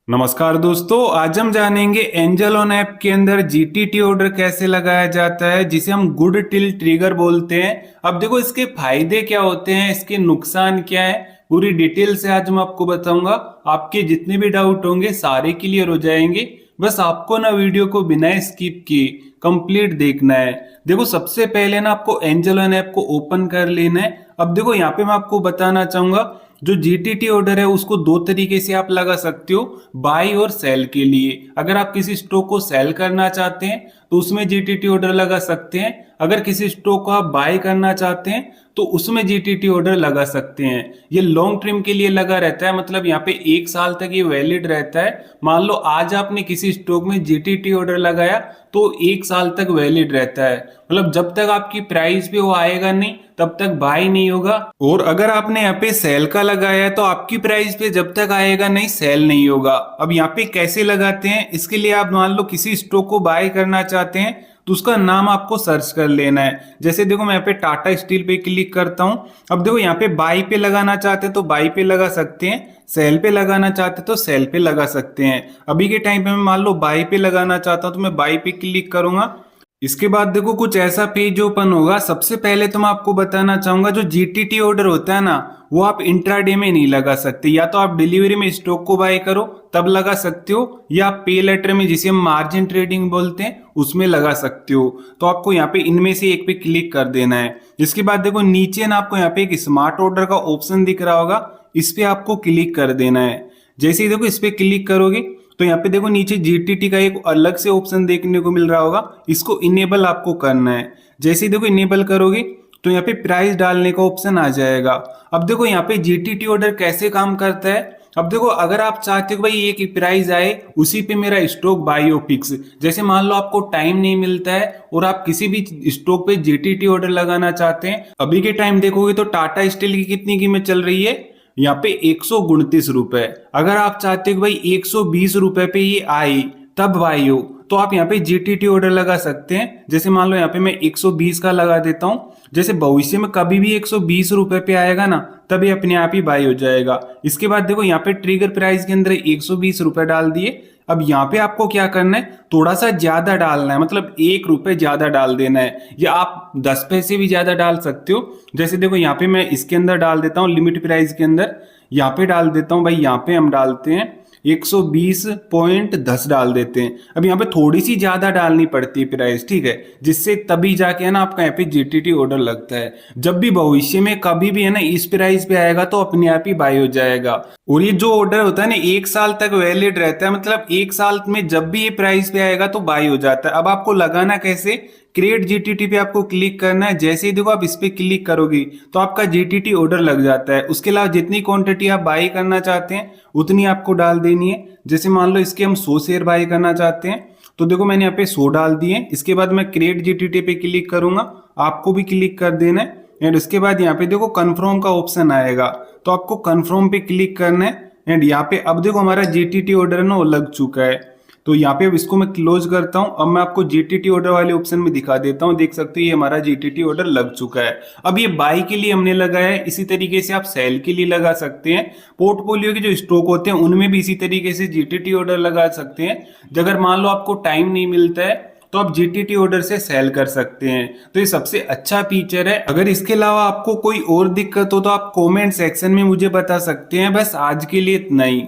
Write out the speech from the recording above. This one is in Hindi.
नमस्कार दोस्तों, आज हम जानेंगे एंजल ऑन ऐप के अंदर जीटीटी ऑर्डर कैसे लगाया जाता है, जिसे हम गुड टिल ट्रिगर बोलते हैं। अब देखो इसके फायदे क्या होते हैं, इसके नुकसान क्या है, पूरी डिटेल से आज मैं आपको बताऊंगा। आपके जितने भी डाउट होंगे सारे क्लियर हो जाएंगे। बस आपको ना वीडियो को बिना स्किप किए कंप्लीट देखना है। देखो सबसे पहले ना आपको एंजल ऑन ऐप को ओपन कर लेना है। अब देखो यहाँ पे मैं आपको बताना चाहूंगा, जो जीटीटी ऑर्डर है उसको दो तरीके से आप लगा सकते हो, बाई और सेल के लिए। अगर आप किसी स्टॉक को सेल करना चाहते हैं तो उसमें जीटीटी ऑर्डर लगा सकते हैं। अगर किसी स्टॉक को आप बाय करना चाहते हैं तो उसमें जीटीटी ऑर्डर लगा सकते हैं। ये लॉन्ग टर्म के लिए लगा रहता है, मतलब यहाँ पे 1 साल तक ये वैलिड रहता है। मान लो आज आपने किसी स्टॉक में जीटीटी ऑर्डर लगाया तो 1 साल तक वैलिड रहता है, मतलब जब तक आपकी प्राइस पे वो आएगा नहीं तब तक बाय नहीं होगा। और अगर आपने यहाँ पे सेल का लगाया है तो आपकी प्राइस पे जब तक आएगा नहीं सेल नहीं होगा। अब यहाँ पे कैसे लगाते हैं, इसके लिए आप मान लो किसी स्टॉक को बाय करना चाहते हैं तो उसका नाम आपको सर्च कर लेना है। जैसे देखो मैं यहाँ पे टाटा स्टील पे क्लिक करता हूँ। अब देखो यहाँ पे बाई पे लगाना चाहते हैं तो बाई पे लगा सकते हैं, सेल पे लगाना चाहते हैं तो सेल पे लगा सकते हैं। अभी के टाइम पे मैं मान लो बाई पे लगाना चाहता हूँ तो मैं बाई पे क्लिक करूंगा। इसके बाद देखो कुछ ऐसा पेज ओपन होगा। सबसे पहले तो मैं आपको बताना चाहूंगा, जो जीटीटी ऑर्डर होता है ना वो आप इंट्राडे में नहीं लगा सकते। या तो आप डिलीवरी में स्टॉक को बाय करो तब लगा सकते हो, या आप पे लेटर में जिसे हम मार्जिन ट्रेडिंग बोलते हैं उसमें लगा सकते हो। तो आपको यहाँ पे इनमें से एक पे क्लिक कर देना है। इसके बाद देखो नीचे ना आपको यहाँ पे एक स्मार्ट ऑर्डर का ऑप्शन दिख रहा होगा, इस पे आपको क्लिक कर देना है। जैसे ही देखो इस पे क्लिक करोगे तो यहाँ पे देखो नीचे जीटीटी का एक अलग से ऑप्शन देखने को मिल रहा होगा, इसको इनेबल आपको करना है। जैसे ही देखो इनेबल करोगे तो यहाँ पे प्राइस डालने का ऑप्शन आ जाएगा। अब देखो यहाँ पे जीटीटी ऑर्डर कैसे काम करता है। अब देखो अगर आप चाहते हो भाई एक प्राइस आए उसी पे मेरा स्टॉक बाय हो फिक्स, जैसे मान लो आपको टाइम नहीं मिलता है और आप किसी भी स्टॉक पे जीटीटी ऑर्डर लगाना चाहते हैं। अभी के टाइम देखोगे तो टाटा स्टील की कितनी कीमत चल रही है, यहाँ पे 129 रुपए। अगर आप चाहते हो भाई 120 रुपए पे ये आई तब बाई हो तो आप यहाँ पे जीटीटी ऑर्डर लगा सकते हैं। जैसे मान लो यहाँ पे मैं 120 का लगा देता हूँ। जैसे भविष्य में कभी भी 120 रुपए पे आएगा ना तब ये अपने आप ही बाई हो जाएगा। इसके बाद देखो यहाँ पे ट्रिगर प्राइस के अंदर 120 रुपए डाल दिए। अब यहाँ पे आपको क्या करना है, थोड़ा सा ज्यादा डालना है, मतलब 1 रुपए ज्यादा डाल देना है, या आप 10 पैसे भी ज्यादा डाल सकते हो। जैसे देखो यहाँ पे मैं इसके अंदर डाल देता हूँ, लिमिट प्राइस के अंदर यहाँ पे डाल देता हूँ भाई, यहाँ पे हम डालते हैं 120.10 डाल देते हैं। अब यहाँ पे थोड़ी सी ज्यादा डालनी पड़ती है प्राइस, ठीक है, जिससे तभी जाके है ना आपका यहाँ पे जीटीटी ऑर्डर लगता है। जब भी भविष्य में कभी भी है ना इस प्राइस पे आएगा तो अपने आप ही बाय हो जाएगा। और ये जो ऑर्डर होता है ना 1 साल तक वैलिड रहता है, मतलब 1 साल में जब भी ये प्राइस पे आएगा तो बाय हो जाता है। अब आपको लगाना कैसे, क्रिएट जीटीटी पे आपको क्लिक करना है। जैसे ही देखो आप इस पे क्लिक करोगे तो आपका जीटीटी ऑर्डर लग जाता है। उसके अलावा जितनी क्वांटिटी आप बाई करना चाहते हैं उतनी आपको डाल देनी है। जैसे मान लो इसके हम 100 शेयर बाई करना चाहते हैं तो देखो मैंने यहाँ पे 100 डाल दिए। इसके बाद मैं क्रिएट जीटीटी पे क्लिक करूंगा, आपको भी क्लिक कर देना है। एंड उसके बाद यहाँ पे देखो कन्फर्म का ऑप्शन आएगा तो आपको कन्फर्म पे क्लिक करना है। एंड यहाँ पे अब देखो हमारा जीटीटी ऑर्डर है ना वो लग चुका है। तो यहाँ पे अब इसको मैं क्लोज करता हूँ। अब मैं आपको जीटीटी ऑर्डर वाले ऑप्शन में दिखा देता हूँ, देख सकते हो ये हमारा जीटीटी ऑर्डर लग चुका है। अब ये बाई के लिए हमने लगाया है, इसी तरीके से आप सेल के लिए लगा सकते हैं। पोर्टफोलियो के जो स्टॉक होते हैं उनमें भी इसी तरीके से जीटीटी ऑर्डर लगा सकते हैं। अगर मान लो आपको टाइम नहीं मिलता है तो आप जीटीटी ऑर्डर से सेल कर सकते हैं। तो ये सबसे अच्छा फीचर है। अगर इसके अलावा आपको कोई और दिक्कत हो तो आप कमेंट सेक्शन में मुझे बता सकते हैं। बस आज के लिए इतना ही।